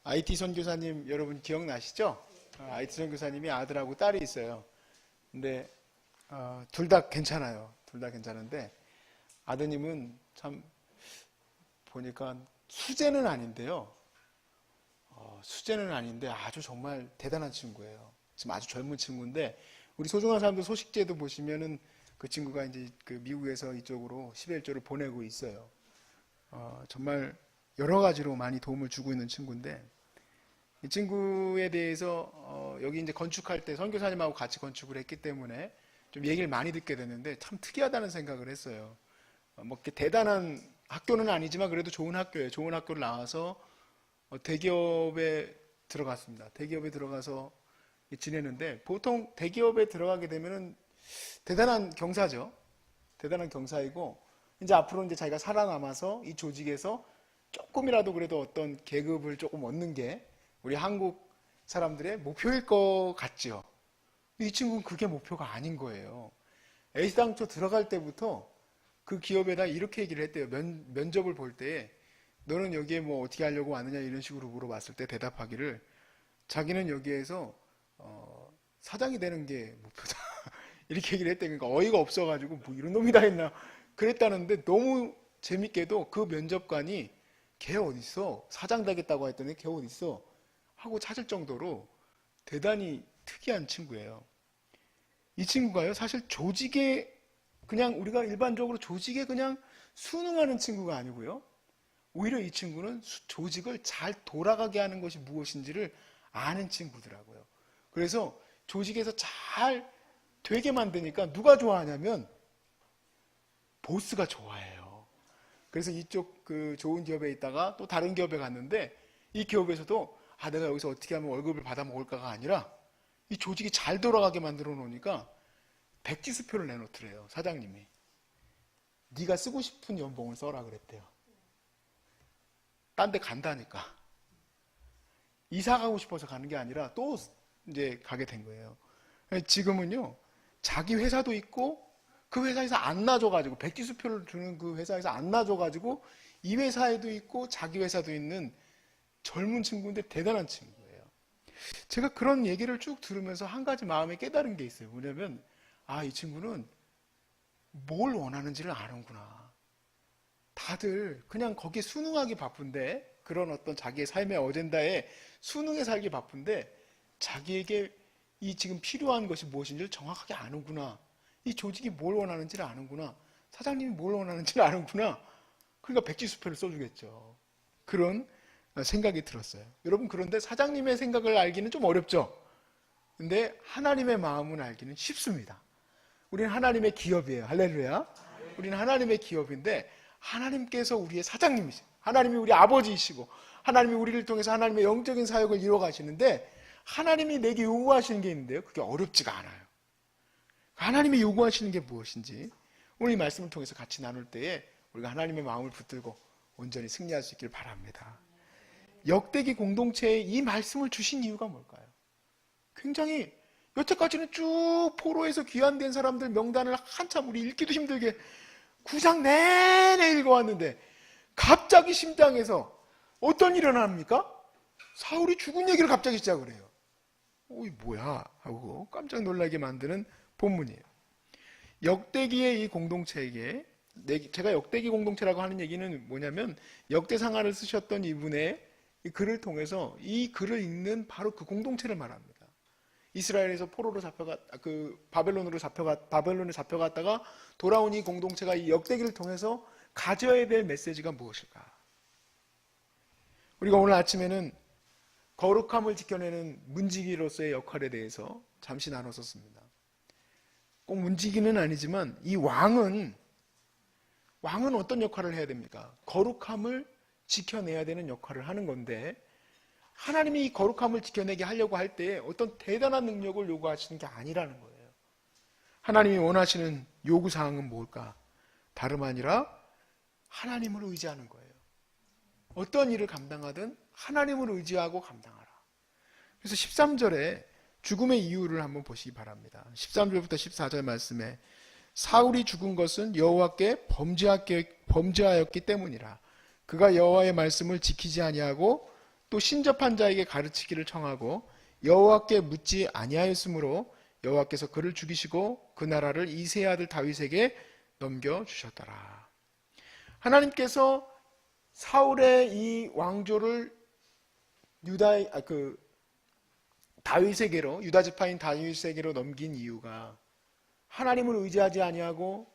IT 선교사님 여러분 기억나시죠? IT 선교사님이 아들하고 딸이 있어요. 근데 둘 다 괜찮아요. 둘 다 괜찮은데 아드님은 참 보니까 수재는 아닌데요. 수재는 아닌데 아주 정말 대단한 친구예요. 지금 아주 젊은 친구인데 우리 소중한 사람들 소식지에도 보시면은 그 친구가 이제 그 미국에서 이쪽으로 11조를 보내고 있어요. 정말 여러 가지로 많이 도움을 주고 있는 친구인데 이 친구에 대해서 여기 이제 건축할 때 선교사님하고 같이 건축을 했기 때문에 좀 얘기를 많이 듣게 됐는데 참 특이하다는 생각을 했어요. 뭐 이렇게 대단한 학교는 아니지만 그래도 좋은 학교예요. 좋은 학교를 나와서 대기업에 들어갔습니다. 대기업에 들어가서 지내는데 보통 대기업에 들어가게 되면은 대단한 경사죠. 대단한 경사이고 이제 앞으로 이제 자기가 살아남아서 이 조직에서 조금이라도 그래도 어떤 계급을 조금 얻는 게 우리 한국 사람들의 목표일 것 같죠. 이 친구는 그게 목표가 아닌 거예요. A당초 들어갈 때부터 그 기업에다 이렇게 얘기를 했대요. 면접을 볼 때 너는 여기에 뭐 어떻게 하려고 왔느냐 이런 식으로 물어봤을 때 대답하기를 자기는 여기에서 사장이 되는 게 목표다. 이렇게 얘기를 했대. 그러니까 어이가 없어가지고 뭐 이런 놈이 다 했나 그랬다는데 너무 재밌게도 그 면접관이 걔 어딨어? 사장 되겠다고 했더니 걔 어딨어? 하고 찾을 정도로 대단히 특이한 친구예요. 이 친구가요, 사실 조직에 그냥 우리가 일반적으로 조직에 그냥 순응하는 친구가 아니고요. 오히려 이 친구는 조직을 잘 돌아가게 하는 것이 무엇인지를 아는 친구더라고요. 그래서 조직에서 잘 되게 만드니까 누가 좋아하냐면 보스가 좋아해요. 그래서 이쪽 그 좋은 기업에 있다가 또 다른 기업에 갔는데 이 기업에서도 내가 여기서 어떻게 하면 월급을 받아 먹을까가 아니라 이 조직이 잘 돌아가게 만들어 놓으니까 백지수표를 내놓더래요. 사장님이. 네가 쓰고 싶은 연봉을 써라 그랬대요. 딴 데 간다니까. 이사 가고 싶어서 가는 게 아니라 또 이제 가게 된 거예요. 지금은요, 자기 회사도 있고 그 회사에서 안 놔줘가지고 백지수표를 주는 그 회사에서 안 놔줘가지고 이 회사에도 있고 자기 회사도 있는 젊은 친구인데 대단한 친구예요. 제가 그런 얘기를 쭉 들으면서 한 가지 마음에 깨달은 게 있어요. 뭐냐면 이 친구는 뭘 원하는지를 아는구나. 다들 그냥 거기에 순응하기 바쁜데 그런 어떤 자기의 삶의 어젠다에 순응해 살기 바쁜데 자기에게 이 지금 필요한 것이 무엇인지를 정확하게 아는구나. 이 조직이 뭘 원하는지를 아는구나. 사장님이 뭘 원하는지를 아는구나. 그러니까 백지수표를 써주겠죠. 그런 생각이 들었어요. 여러분, 그런데 사장님의 생각을 알기는 좀 어렵죠. 근데 하나님의 마음을 알기는 쉽습니다. 우리는 하나님의 기업이에요. 할렐루야. 우리는 하나님의 기업인데 하나님께서 우리의 사장님이시고 하나님이 우리 아버지이시고 하나님이 우리를 통해서 하나님의 영적인 사역을 이루어 가시는데 하나님이 내게 요구하시는 게 있는데요. 그게 어렵지가 않아요. 하나님이 요구하시는 게 무엇인지 오늘 이 말씀을 통해서 같이 나눌 때에 우리가 하나님의 마음을 붙들고 온전히 승리할 수 있길 바랍니다. 역대기 공동체에 이 말씀을 주신 이유가 뭘까요? 굉장히 여태까지는 쭉 포로에서 귀환된 사람들 명단을 한참 우리 읽기도 힘들게 9장 내내 읽어왔는데 갑자기 심장에서 어떤 일이 일어납니까? 사울이 죽은 얘기를 갑자기 시작을 해요. 이 뭐야? 하고 깜짝 놀라게 만드는 본문이에요. 역대기의 이 공동체에게, 제가 역대기 공동체라고 하는 얘기는 뭐냐면 역대상하를 쓰셨던 이분의 이 글을 통해서 이 글을 읽는 바로 그 공동체를 말합니다. 이스라엘에서 포로로 바벨론에 잡혀갔다가 돌아온 이 공동체가 이 역대기를 통해서 가져야 될 메시지가 무엇일까? 우리가 오늘 아침에는 거룩함을 지켜내는 문지기로서의 역할에 대해서 잠시 나눴었습니다. 꼭 문지기는 아니지만 이 왕은 어떤 역할을 해야 됩니까? 거룩함을 지켜내야 되는 역할을 하는 건데 하나님이 이 거룩함을 지켜내게 하려고 할 때 어떤 대단한 능력을 요구하시는 게 아니라는 거예요. 하나님이 원하시는 요구사항은 뭘까? 다름 아니라 하나님을 의지하는 거예요. 어떤 일을 감당하든 하나님을 의지하고 감당하라. 그래서 13절에 죽음의 이유를 한번 보시기 바랍니다. 13절부터 14절 말씀에 사울이 죽은 것은 여호와께 범죄하였기 때문이라. 그가 여호와의 말씀을 지키지 아니하고 또 신접한 자에게 가르치기를 청하고 여호와께 묻지 아니하였으므로 여호와께서 그를 죽이시고 그 나라를 이새의 아들 다윗에게 넘겨주셨더라. 하나님께서 사울의 이 왕조를 다윗에게로, 유다 지파인 다윗에게로 넘긴 이유가 하나님을 의지하지 아니하고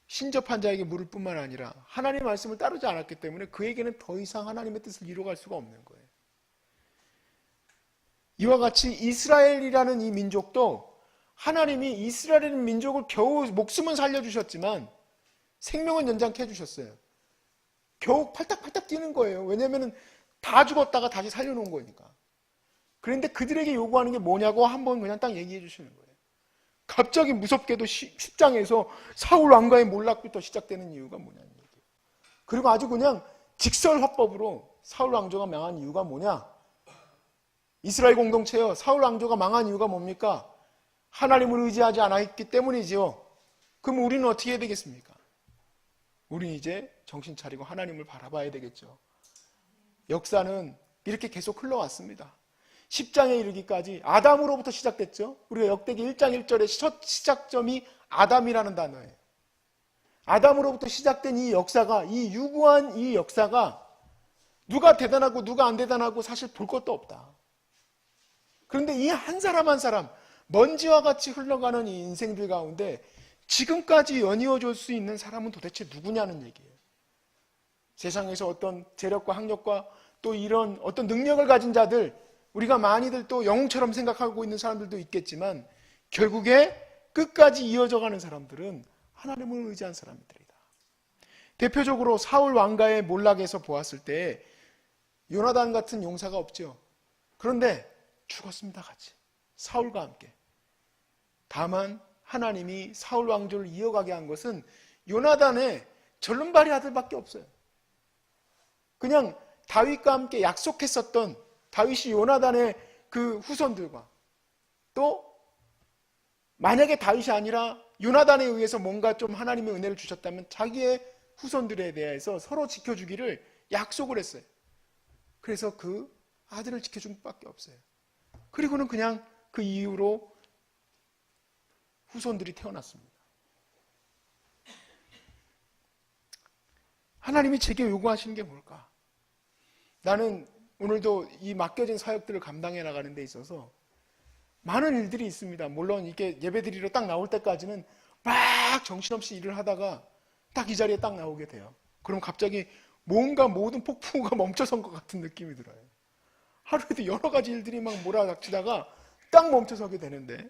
신접한 자에게 물을 뿐만 아니라 하나님의 말씀을 따르지 않았기 때문에 그에게는 더 이상 하나님의 뜻을 이루어갈 수가 없는 거예요. 이와 같이 이스라엘이라는 이 민족도 하나님이 이스라엘이라는 민족을 겨우 목숨은 살려주셨지만 생명은 연장케 해주셨어요. 겨우 팔딱팔딱 뛰는 거예요. 왜냐하면 다 죽었다가 다시 살려놓은 거니까. 그런데 그들에게 요구하는 게 뭐냐고 한번 그냥 딱 얘기해 주시는 거예요. 갑자기 무섭게도 10장에서 사울 왕가의 몰락부터 시작되는 이유가 뭐냐는 얘기예요. 그리고 아주 그냥 직설화법으로 사울 왕조가 망한 이유가 뭐냐? 이스라엘 공동체요, 사울 왕조가 망한 이유가 뭡니까? 하나님을 의지하지 않았기 때문이지요. 그럼 우리는 어떻게 해야 되겠습니까? 우리는 이제 정신 차리고 하나님을 바라봐야 되겠죠. 역사는 이렇게 계속 흘러왔습니다. 10장에 이르기까지 아담으로부터 시작됐죠. 우리가 역대기 1장 1절의 첫 시작점이 아담이라는 단어예요. 아담으로부터 시작된 이 역사가, 이 유구한 이 역사가 누가 대단하고 누가 안 대단하고 사실 볼 것도 없다. 그런데 이 한 사람 한 사람, 먼지와 같이 흘러가는 이 인생들 가운데 지금까지 연이어줄 수 있는 사람은 도대체 누구냐는 얘기예요. 세상에서 어떤 재력과 학력과 또 이런 어떤 능력을 가진 자들, 우리가 많이들 또 영웅처럼 생각하고 있는 사람들도 있겠지만 결국에 끝까지 이어져 가는 사람들은 하나님을 의지한 사람들이다. 대표적으로 사울 왕가의 몰락에서 보았을 때 요나단 같은 용사가 없죠. 그런데 죽었습니다. 같이 사울과 함께. 다만 하나님이 사울 왕조를 이어가게 한 것은 요나단의 절름발이 아들밖에 없어요. 그냥 다윗과 함께 약속했었던 다윗이 요나단의 그 후손들과, 또 만약에 다윗이 아니라 요나단에 의해서 뭔가 좀 하나님의 은혜를 주셨다면 자기의 후손들에 대해서 서로 지켜주기를 약속을 했어요. 그래서 그 아들을 지켜준 것밖에 없어요. 그리고는 그냥 그 이후로 후손들이 태어났습니다. 하나님이 제게 요구하시는 게 뭘까? 나는 오늘도 이 맡겨진 사역들을 감당해 나가는 데 있어서 많은 일들이 있습니다. 물론 이게 예배드리러 딱 나올 때까지는 막 정신없이 일을 하다가 딱 이 자리에 딱 나오게 돼요. 그럼 갑자기 뭔가 모든 폭풍우가 멈춰선 것 같은 느낌이 들어요. 하루에도 여러 가지 일들이 막 몰아닥치다가 딱 멈춰서게 되는데,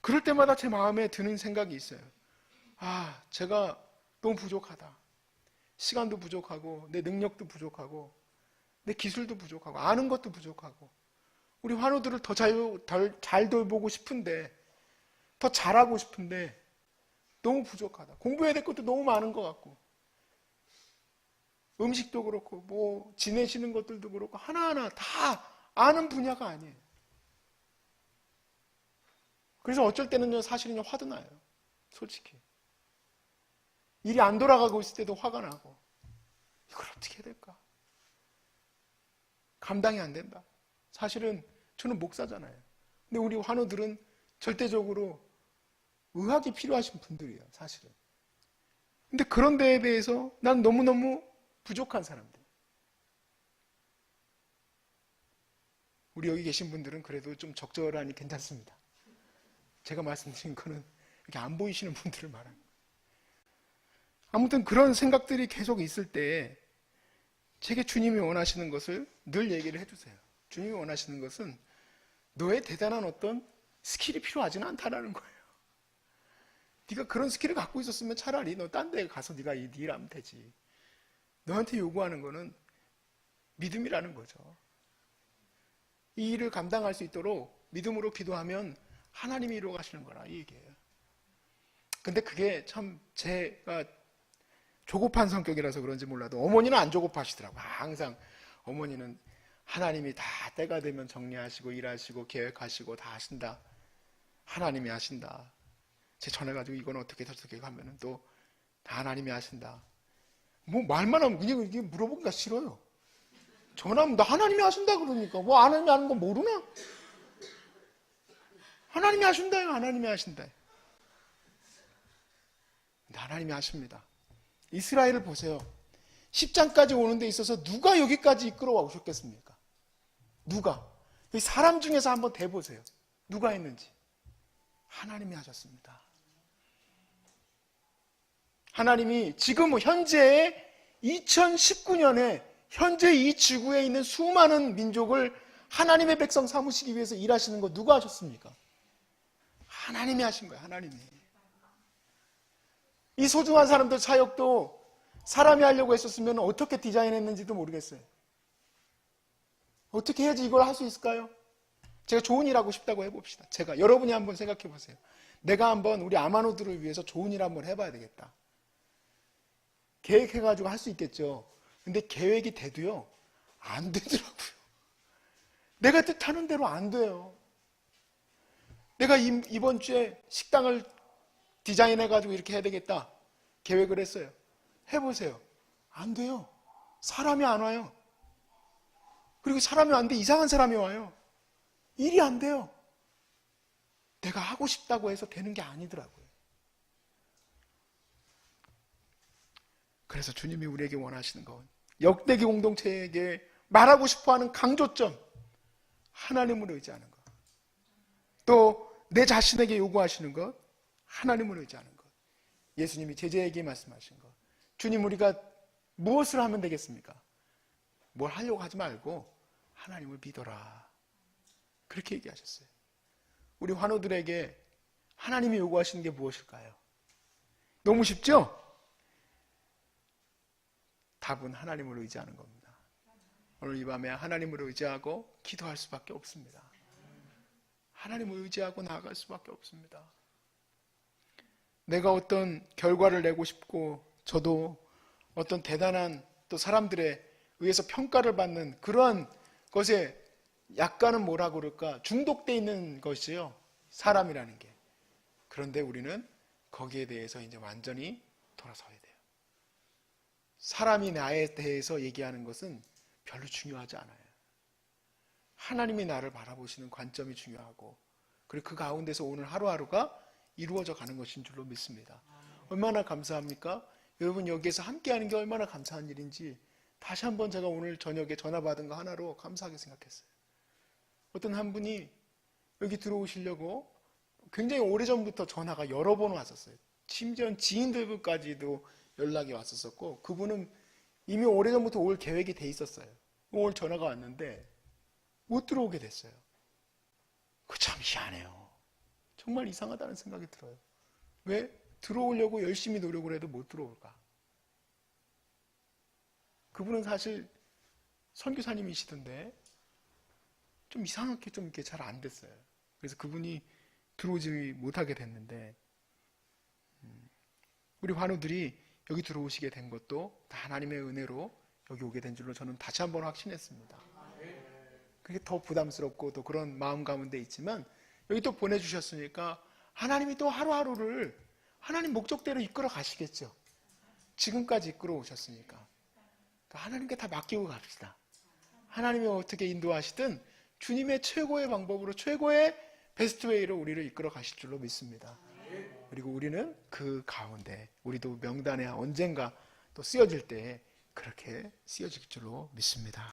그럴 때마다 제 마음에 드는 생각이 있어요. 아, 제가 너무 부족하다. 시간도 부족하고 내 능력도 부족하고 내 기술도 부족하고 아는 것도 부족하고, 우리 환우들을 더 잘 돌보고 싶은데, 더 잘하고 싶은데 너무 부족하다. 공부해야 될 것도 너무 많은 것 같고, 음식도 그렇고 뭐 지내시는 것들도 그렇고 하나하나 다 아는 분야가 아니에요. 그래서 어쩔 때는요, 사실은요, 화도 나요. 솔직히 일이 안 돌아가고 있을 때도 화가 나고, 이걸 어떻게 해야 될까? 감당이 안 된다. 사실은 저는 목사잖아요. 근데 우리 환우들은 절대적으로 의학이 필요하신 분들이에요, 사실은. 근데 그런 데에 대해서 난 너무너무 부족한 사람들. 우리 여기 계신 분들은 그래도 좀 적절하니 괜찮습니다. 제가 말씀드린 거는 이렇게 안 보이시는 분들을 말하는 거예요. 아무튼 그런 생각들이 계속 있을 때 제게 주님이 원하시는 것을 늘 얘기를 해주세요. 주님이 원하시는 것은 너의 대단한 어떤 스킬이 필요하지는 않다라는 거예요. 네가 그런 스킬을 갖고 있었으면 차라리 너 딴 데 가서 네가 이 일 하면 되지. 너한테 요구하는 거는 믿음이라는 거죠. 이 일을 감당할 수 있도록 믿음으로 기도하면 하나님이 이루어 가시는 거라, 이 얘기예요. 근데 그게 참 제가 조급한 성격이라서 그런지 몰라도 어머니는 안 조급하시더라고요. 항상 어머니는 하나님이 다 때가 되면 정리하시고 일하시고 계획하시고 다 하신다. 하나님이 하신다. 제 전해가지고 이건 어떻게 저렇게 하면은 또 다 하나님이 하신다. 뭐 말만 하면 그냥 이게 물어보기가 싫어요. 전화하면 나 하나님이 하신다 그러니까 뭐 하나님이 하는 거 모르나? 하나님이 하신다요. 하나님이 하신다. 근데 하나님이 하십니다. 이스라엘을 보세요. 10장까지 오는 데 있어서 누가 여기까지 이끌어와 오셨겠습니까? 누가? 사람 중에서 한번 대보세요. 누가 했는지. 하나님이 하셨습니다. 하나님이 지금 현재 2019년에 현재 이 지구에 있는 수많은 민족을 하나님의 백성 삼으시기 위해서 일하시는 거 누가 하셨습니까? 하나님이 하신 거예요. 하나님이. 이 소중한 사람들 사역도 사람이 하려고 했었으면 어떻게 디자인했는지도 모르겠어요. 어떻게 해야지 이걸 할 수 있을까요? 제가 좋은 일 하고 싶다고 해봅시다. 여러분이 한번 생각해 보세요. 내가 한번 우리 아마노들을 위해서 좋은 일 한번 해봐야 되겠다. 계획해가지고 할 수 있겠죠. 근데 계획이 돼도요, 안 되더라고요. 내가 뜻하는 대로 안 돼요. 내가 이번 주에 식당을 디자인해가지고 이렇게 해야 되겠다. 계획을 했어요. 해보세요. 안 돼요. 사람이 안 와요. 그리고 사람이 왔는데 이상한 사람이 와요. 일이 안 돼요. 내가 하고 싶다고 해서 되는 게 아니더라고요. 그래서 주님이 우리에게 원하시는 건 역대기 공동체에게 말하고 싶어하는 강조점, 하나님을 의지하는 것. 또 내 자신에게 요구하시는 것, 하나님을 의지하는 것. 예수님이 제자에게 말씀하신 것. 주님, 우리가 무엇을 하면 되겠습니까? 뭘 하려고 하지 말고 하나님을 믿어라. 그렇게 얘기하셨어요. 우리 환우들에게 하나님이 요구하시는 게 무엇일까요? 너무 쉽죠? 답은 하나님을 의지하는 겁니다. 오늘 이 밤에 하나님을 의지하고 기도할 수밖에 없습니다. 하나님을 의지하고 나아갈 수밖에 없습니다. 내가 어떤 결과를 내고 싶고 저도 어떤 대단한 또 사람들에 의해서 평가를 받는 그러한 것에 약간은 뭐라 그럴까 중독돼 있는 것이요. 사람이라는 게. 그런데 우리는 거기에 대해서 이제 완전히 돌아서야 돼요. 사람이 나에 대해서 얘기하는 것은 별로 중요하지 않아요. 하나님이 나를 바라보시는 관점이 중요하고 그리고 그 가운데서 오늘 하루하루가 이루어져 가는 것인 줄로 믿습니다. 얼마나 감사합니까? 여러분 여기에서 함께하는 게 얼마나 감사한 일인지 다시 한번 제가 오늘 저녁에 전화 받은 거 하나로 감사하게 생각했어요. 어떤 한 분이 여기 들어오시려고 굉장히 오래전부터 전화가 여러 번 왔었어요. 심지어 지인들까지도 연락이 왔었고 그분은 이미 오래전부터 올 계획이 돼 있었어요. 올 전화가 왔는데 못 들어오게 됐어요. 그거 참 희한해요. 정말 이상하다는 생각이 들어요. 왜 들어오려고 열심히 노력을 해도 못 들어올까? 그분은 사실 선교사님이시던데 좀 이상하게 좀 이렇게 잘 안 됐어요. 그래서 그분이 들어오지 못하게 됐는데 우리 환우들이 여기 들어오시게 된 것도 다 하나님의 은혜로 여기 오게 된 줄로 저는 다시 한번 확신했습니다. 그게 더 부담스럽고 또 그런 마음 가운데 있지만 여기 또 보내주셨으니까 하나님이 또 하루하루를 하나님 목적대로 이끌어 가시겠죠. 지금까지 이끌어 오셨으니까. 그러니까 하나님께 다 맡기고 갑시다. 하나님이 어떻게 인도하시든 주님의 최고의 방법으로 최고의 베스트 웨이로 우리를 이끌어 가실 줄로 믿습니다. 그리고 우리는 그 가운데 우리도 명단에 언젠가 또 쓰여질 때 그렇게 쓰여질 줄로 믿습니다.